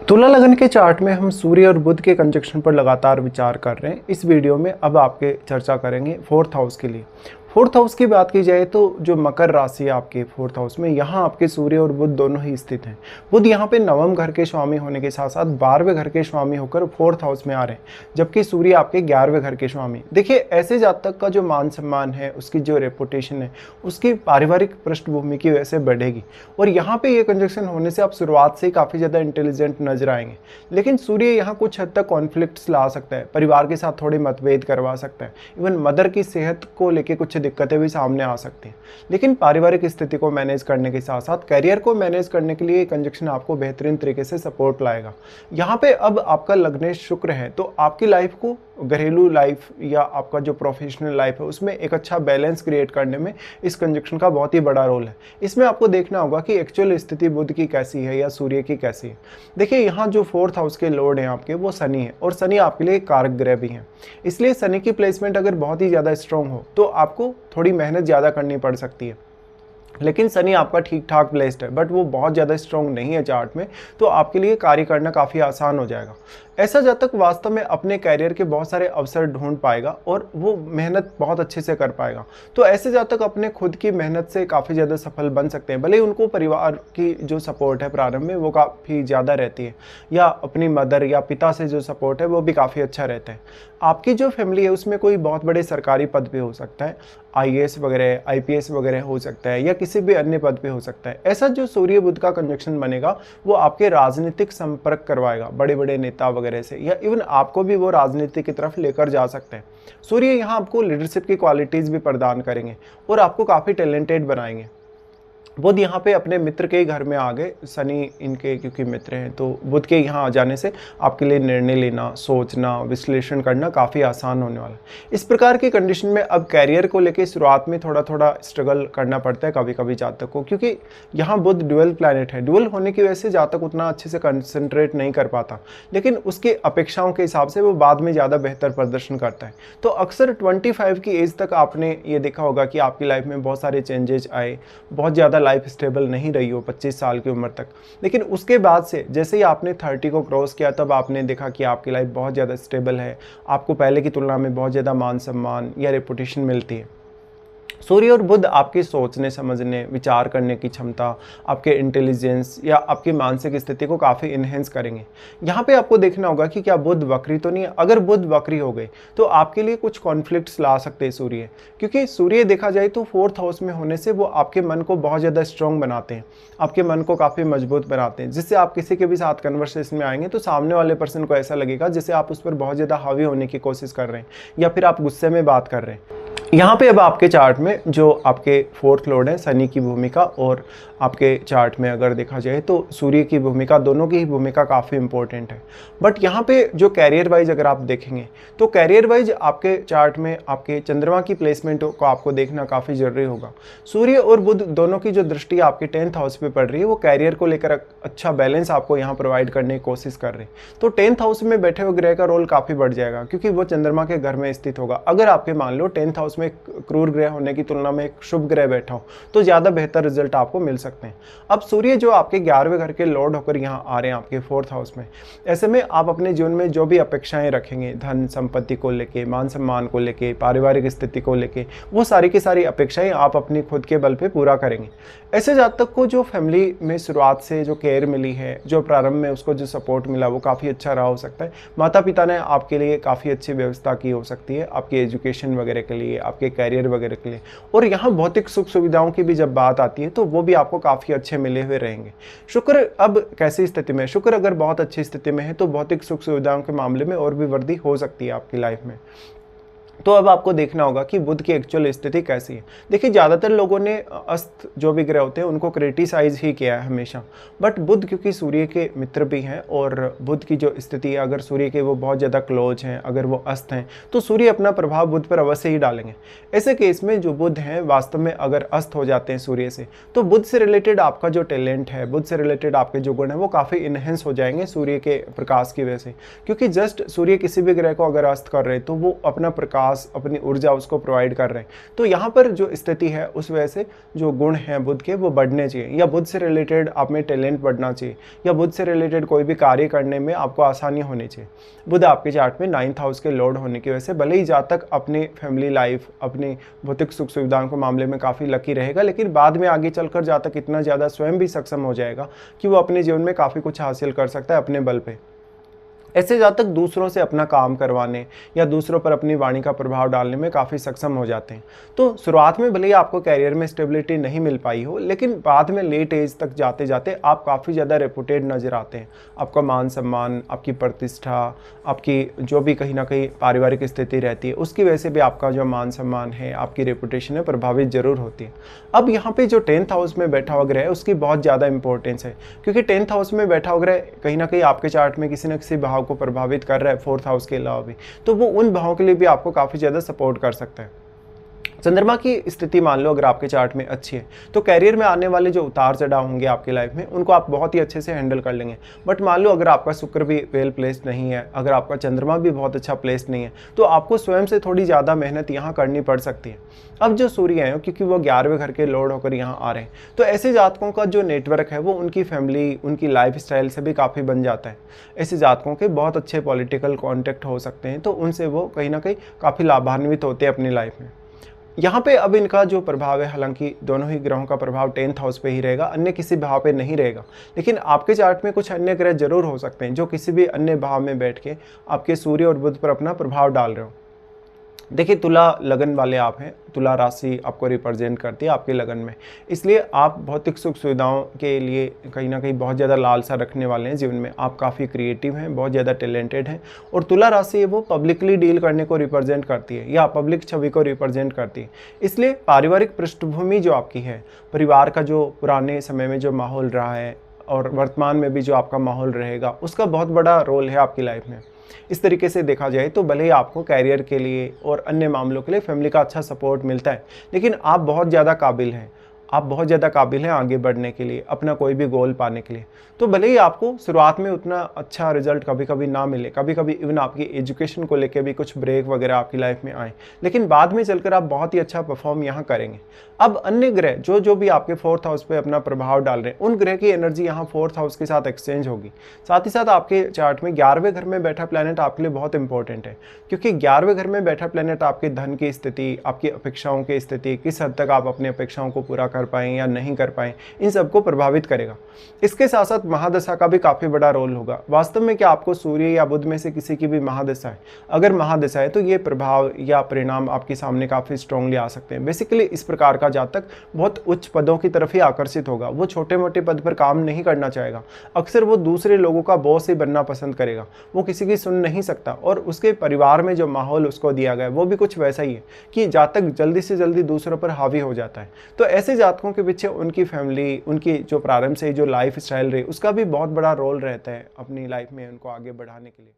तुला लगन के चार्ट में हम सूर्य और बुध के कंजक्शन पर लगातार विचार कर रहे हैं। इस वीडियो में अब आपके चर्चा करेंगे फोर्थ हाउस के लिए। फोर्थ हाउस की बात की जाए तो जो मकर राशि है आपके फोर्थ हाउस में, यहाँ आपके सूर्य और बुध दोनों ही स्थित हैं। बुध यहाँ पे नवम घर के स्वामी होने के साथ साथ 12वें घर के स्वामी होकर फोर्थ हाउस में आ रहे हैं, जबकि सूर्य आपके 11वें घर के स्वामी। देखिए, ऐसे जातक का जो मान सम्मान है, उसकी जो रेपुटेशन है, उसकी पारिवारिक पृष्ठभूमि की वजह से बढ़ेगी। और यहाँ पे ये कंजक्शन होने से आप शुरुआत से ही काफ़ी ज़्यादा इंटेलिजेंट नजर आएंगे। लेकिन सूर्य यहाँ कुछ हद तक कॉन्फ्लिक्ट्स ला सकता है, परिवार के साथ थोड़े मतभेद करवा सकता है, इवन मदर की सेहत को लेकर कुछ दिक्कतें भी सामने आ सकती हैं। लेकिन पारिवारिक स्थिति को मैनेज करने के साथ साथ करियर को मैनेज करने के लिए कंजक्शन आपको बेहतरीन तरीके से सपोर्ट लाएगा। यहाँ पे अब आपका लग्नेश शुक्र है, तो आपकी लाइफ को, घरेलू लाइफ या आपका जो प्रोफेशनल लाइफ है, उसमें एक अच्छा बैलेंस क्रिएट करने में इस कंजक्शन का बहुत ही बड़ा रोल है। इसमें आपको देखना होगा कि एक्चुअल स्थिति बुध की कैसी है या सूर्य की कैसी है। देखिए, यहाँ जो फोर्थ हाउस के लॉर्ड हैं आपके, वो शनि है, और शनि आपके लिए कारक ग्रह भी हैं। इसलिए शनि की प्लेसमेंट अगर बहुत ही ज़्यादा स्ट्रॉन्ग हो तो आपको थोड़ी मेहनत ज़्यादा करनी पड़ सकती है। लेकिन शनि आपका ठीक ठाक प्लेस्ड है, बट वो बहुत ज़्यादा स्ट्रॉन्ग नहीं है चार्ट में, तो आपके लिए कार्य करना काफ़ी आसान हो जाएगा। ऐसा जातक वास्तव में अपने कैरियर के बहुत सारे अवसर ढूंढ पाएगा और वो मेहनत बहुत अच्छे से कर पाएगा। तो ऐसे जातक अपने खुद की मेहनत से काफ़ी ज़्यादा सफल बन सकते हैं, भले ही उनको परिवार की जो सपोर्ट है प्रारंभ में वो काफ़ी ज़्यादा रहती है, या अपनी मदर या पिता से जो सपोर्ट है वो भी काफ़ी अच्छा रहता है। आपकी जो फैमिली है उसमें कोई बहुत बड़े सरकारी पद भी हो सकता है, आईएएस वगैरह, आईपीएस वगैरह हो सकता है, या किसी भी अन्य पद पे हो सकता है। ऐसा जो सूर्य बुध का कंजक्शन बनेगा वो आपके राजनीतिक संपर्क करवाएगा बड़े बड़े नेता वगैरह से, या इवन आपको भी वो राजनीति की तरफ लेकर जा सकते हैं। सूर्य यहाँ आपको लीडरशिप की क्वालिटीज भी प्रदान करेंगे और आपको काफ़ी टैलेंटेड बनाएंगे। बुध यहाँ पे अपने मित्र के घर में आ गए, शनि इनके क्योंकि मित्र हैं, तो बुध के यहाँ आ जाने से आपके लिए निर्णय लेना, सोचना, विश्लेषण करना काफ़ी आसान होने वाला है। इस प्रकार की कंडीशन में अब कैरियर को लेके शुरुआत में थोड़ा थोड़ा स्ट्रगल करना पड़ता है कभी कभी जातक को, क्योंकि यहाँ बुध ड्यूअल प्लैनेट है। ड्यूअल होने की वजह से जातक उतना अच्छे से कंसंट्रेट नहीं कर पाता, लेकिन उसके अपेक्षाओं के हिसाब से वो बाद में ज़्यादा बेहतर प्रदर्शन करता है। तो अक्सर 25 की एज तक आपने ये देखा होगा कि आपकी लाइफ में बहुत सारे चेंजेज आए, बहुत ज़्यादा लाइफ स्टेबल नहीं रही हो 25 साल की उम्र तक। लेकिन उसके बाद से जैसे ही आपने 30 को क्रॉस किया, तब आपने देखा कि आपकी लाइफ बहुत ज़्यादा स्टेबल है, आपको पहले की तुलना में बहुत ज़्यादा मान सम्मान या रेपुटेशन मिलती है। सूर्य और बुध आपकी सोचने, समझने, विचार करने की क्षमता, आपके इंटेलिजेंस या आपकी मानसिक स्थिति को काफ़ी इन्हेंस करेंगे। यहाँ पे आपको देखना होगा कि क्या बुध वक्री तो नहीं है। अगर बुध वक्री हो गए तो आपके लिए कुछ कॉन्फ्लिक्ट्स ला सकते हैं सूर्य, क्योंकि सूर्य देखा जाए तो फोर्थ हाउस में होने से वो आपके मन को बहुत ज़्यादा स्ट्रॉन्ग बनाते हैं, आपके मन को काफ़ी मजबूत बनाते हैं, जिससे आप किसी के भी साथ कन्वर्सेशन में आएंगे तो सामने वाले पर्सन को ऐसा लगेगा जैसे आप उस पर बहुत ज़्यादा हावी होने की कोशिश कर रहे हैं, या फिर आप गुस्से में बात कर रहे हैं। यहाँ पे अब आपके चार्ट में जो आपके फोर्थ लॉर्ड है, शनि की भूमिका, और आपके चार्ट में अगर देखा जाए तो सूर्य की भूमिका, दोनों की ही भूमिका काफ़ी इंपॉर्टेंट है। बट यहाँ पे जो कैरियर वाइज अगर आप देखेंगे तो कैरियर वाइज आपके चार्ट में आपके चंद्रमा की प्लेसमेंट को आपको देखना काफ़ी जरूरी होगा। सूर्य और बुध दोनों की जो दृष्टि आपके 10th हाउस पे पड़ रही है, वो कैरियर को लेकर अच्छा बैलेंस आपको यहाँ प्रोवाइड करने की कोशिश कर रहे हैं। तो 10th हाउस में बैठे हुए ग्रह का रोल काफ़ी बढ़ जाएगा, क्योंकि वो चंद्रमा के घर में स्थित होगा। अगर आपके मान लो 10th हाउस में क्रूर ग्रह होने की तुलना में एक शुभ ग्रह बैठा हो तो ज्यादा बेहतर रिजल्ट आपको मिल सकते हैं। अब सूर्य जो आपके 11वें घर के लॉर्ड होकर यहाँ आ रहे हैं आपके फोर्थ हाउस में, ऐसे में आप अपने जीवन में जो भी अपेक्षाएं रखेंगे, धन संपत्ति को लेके, मान सम्मान को लेके, पारिवारिक स्थिति को लेके, वो सारी की सारी अपेक्षाएं आप अपनी खुद के बल पे पूरा करेंगे। ऐसे जातक को जो फैमिली में शुरुआत से जो केयर मिली है, जो प्रारंभ में उसको जो सपोर्ट मिला, वो काफ़ी अच्छा रहा हो सकता है। माता पिता ने आपके लिए काफ़ी अच्छी व्यवस्था की हो सकती है, आपकी एजुकेशन वगैरह के लिए, आपके कैरियर वगैरह के लिए। और यहाँ भौतिक सुख सुविधाओं की भी जब बात आती है तो वो भी आपको काफ़ी अच्छे मिले हुए रहेंगे। शुक्र अब कैसी स्थिति में, शुक्र अगर बहुत अच्छी स्थिति में है तो भौतिक सुख सुविधाओं के मामले में और भी वृद्धि हो सकती है आपकी लाइफ में। तो अब आपको देखना होगा कि बुध की एक्चुअल स्थिति कैसी है। देखिए, ज़्यादातर लोगों ने अस्त जो भी ग्रह होते हैं उनको क्रिटिसाइज ही किया है हमेशा, बट बुध क्योंकि सूर्य के मित्र भी हैं, और बुध की जो स्थिति है, अगर सूर्य के वो बहुत ज़्यादा क्लोज हैं, अगर वो अस्त हैं, तो सूर्य अपना प्रभाव बुध पर अवश्य ही डालेंगे। ऐसे केस में जो बुध हैं वास्तव में अगर अस्त हो जाते हैं सूर्य से, तो बुध से रिलेटेड आपका जो टैलेंट है, बुध से रिलेटेड आपके जो गुण है, वो काफ़ी इनहेंस हो जाएंगे सूर्य के प्रकाश की वजह से। क्योंकि जस्ट सूर्य किसी भी ग्रह को अगर अस्त कर रहे हैं तो वो अपना प्रकाश प्रकाश, अपनी ऊर्जा उसको प्रोवाइड कर रहे हैं। तो यहाँ पर जो स्थिति है उस वजह से जो गुण हैं बुध के वो बढ़ने चाहिए, या बुध से रिलेटेड आप में टैलेंट बढ़ना चाहिए, या बुध से रिलेटेड कोई भी कार्य करने में आपको आसानी होनी चाहिए। बुध आपके चार्ट में 9th हाउस के लॉर्ड होने की वजह से भले ही जातक अपने फैमिली लाइफ, अपनी भौतिक सुख सुविधाओं के मामले में काफ़ी लकी रहेगा, लेकिन बाद में आगे चलकर जातक इतना ज़्यादा स्वयं भी सक्षम हो जाएगा कि वो अपने जीवन में काफ़ी कुछ हासिल कर सकता है अपने बल पे। ऐसे जातक दूसरों से अपना काम करवाने या दूसरों पर अपनी वाणी का प्रभाव डालने में काफ़ी सक्षम हो जाते हैं। तो शुरुआत में भले ही आपको कैरियर में स्टेबिलिटी नहीं मिल पाई हो, लेकिन बाद में लेट एज तक जाते जाते आप काफ़ी ज़्यादा रेपुटेड नज़र आते हैं। आपका मान सम्मान, आपकी प्रतिष्ठा, आपकी जो भी कहीं ना कहीं पारिवारिक स्थिति रहती है उसकी वजह से भी आपका जो मान सम्मान है, आपकी रेपुटेशन है, प्रभावित जरूर होती है। अब यहाँ पे जो 10th हाउस में बैठा हुआ ग्रह है उसकी बहुत ज़्यादा इंपॉर्टेंस है, क्योंकि 10th हाउस में बैठा हुआ ग्रह कहीं ना कहीं आपके चार्ट में किसी न किसी भाव को प्रभावित कर रहा है 4th हाउस के अलावा भी, तो वो उन भावों के लिए भी आपको काफ़ी ज़्यादा सपोर्ट कर सकता है। चंद्रमा की स्थिति मान लो अगर आपके चार्ट में अच्छी है तो कैरियर में आने वाले जो उतार चढ़ाव होंगे आपकी लाइफ में उनको आप बहुत ही अच्छे से हैंडल कर लेंगे। बट मान लो अगर आपका शुक्र भी वेल प्लेस्ड नहीं है, अगर आपका चंद्रमा भी बहुत अच्छा प्लेस्ड नहीं है, तो आपको स्वयं से थोड़ी ज़्यादा मेहनत यहाँ करनी पड़ सकती है। अब जो सूर्य है क्योंकि वो 11वें घर के लॉर्ड होकर यहाँ आ रहे हैं, तो ऐसे जातकों का जो नेटवर्क है वो उनकी फैमिली, उनकी लाइफ स्टाइल से भी काफ़ी बन जाता है। ऐसे जातकों के बहुत अच्छे पॉलिटिकल कॉन्टेक्ट हो सकते हैं, तो उनसे वो कहीं ना कहीं काफ़ी लाभान्वित होते हैं अपनी लाइफ में। यहाँ पे अब इनका जो प्रभाव है, हालांकि दोनों ही ग्रहों का प्रभाव 10th हाउस पे ही रहेगा, अन्य किसी भाव पे नहीं रहेगा, लेकिन आपके चार्ट में कुछ अन्य ग्रह जरूर हो सकते हैं जो किसी भी अन्य भाव में बैठ के आपके सूर्य और बुध पर अपना प्रभाव डाल रहे हो। देखिए, तुला लगन वाले आप हैं, तुला राशि आपको रिप्रेजेंट करती है आपके लगन में, इसलिए आप भौतिक सुख सुविधाओं के लिए कहीं ना कहीं बहुत ज़्यादा लालसा रखने वाले हैं जीवन में। आप काफ़ी क्रिएटिव हैं, बहुत ज़्यादा टैलेंटेड हैं, और तुला राशि है वो पब्लिकली डील करने को रिप्रेजेंट करती है या पब्लिक छवि को रिप्रेजेंट करती है। इसलिए पारिवारिक पृष्ठभूमि जो आपकी है, परिवार का जो पुराने समय में जो माहौल रहा है और वर्तमान में भी जो आपका माहौल रहेगा, उसका बहुत बड़ा रोल है आपकी लाइफ में। इस तरीके से देखा जाए तो भले ही आपको कैरियर के लिए और अन्य मामलों के लिए फैमिली का अच्छा सपोर्ट मिलता है, लेकिन आप बहुत ज़्यादा काबिल हैं, आप बहुत ज़्यादा काबिल हैं आगे बढ़ने के लिए, अपना कोई भी गोल पाने के लिए। तो भले ही आपको शुरुआत में उतना अच्छा रिजल्ट कभी कभी ना मिले, कभी कभी इवन आपकी एजुकेशन को लेकर भी कुछ ब्रेक वगैरह आपकी लाइफ में आए, लेकिन बाद में चलकर आप बहुत ही अच्छा परफॉर्म यहाँ करेंगे। अब अन्य ग्रह जो भी आपके 4th हाउस पे अपना प्रभाव डाल रहे हैं, उन ग्रह की एनर्जी यहाँ 4th हाउस के साथ एक्सचेंज होगी। साथ ही साथ आपके चार्ट में 11वें घर में बैठा प्लैनेट आपके लिए बहुत इंपॉर्टेंट है, क्योंकि 11वें घर में बैठा प्लैनेट आपके धन की स्थिति, आपकी अपेक्षाओं की स्थिति, किस हद तक आप अपनी अपेक्षाओं को पूरा कर पाएँ या नहीं कर पाएँ, इन सबको प्रभावित करेगा। इसके साथ साथ महादशा का भी काफ़ी बड़ा रोल होगा। वास्तव में क्या आपको सूर्य या बुध में से किसी की भी महादशा है, अगर महादशा है तो ये प्रभाव या परिणाम आपके सामने काफ़ी स्ट्रांगली आ सकते हैं। बेसिकली इस प्रकार का जातक बहुत उच्च पदों की तरफ ही आकर्षित होगा, वो छोटे मोटे पद पर काम नहीं करना चाहेगा, अक्सर वो दूसरे लोगों का बॉस ही बनना पसंद करेगा, वो किसी की सुन नहीं सकता, और उसके परिवार में जो माहौल उसको दिया गया है वो भी कुछ वैसा ही है कि जातक जल्दी से जल्दी दूसरों पर हावी हो जाता है। तो ऐसे जातकों के पीछे उनकी फैमिली, उनकी जो प्रारंभ से जो लाइफ स्टाइल रही, उसका भी बहुत बड़ा रोल रहता है अपनी लाइफ में उनको आगे बढ़ाने के लिए।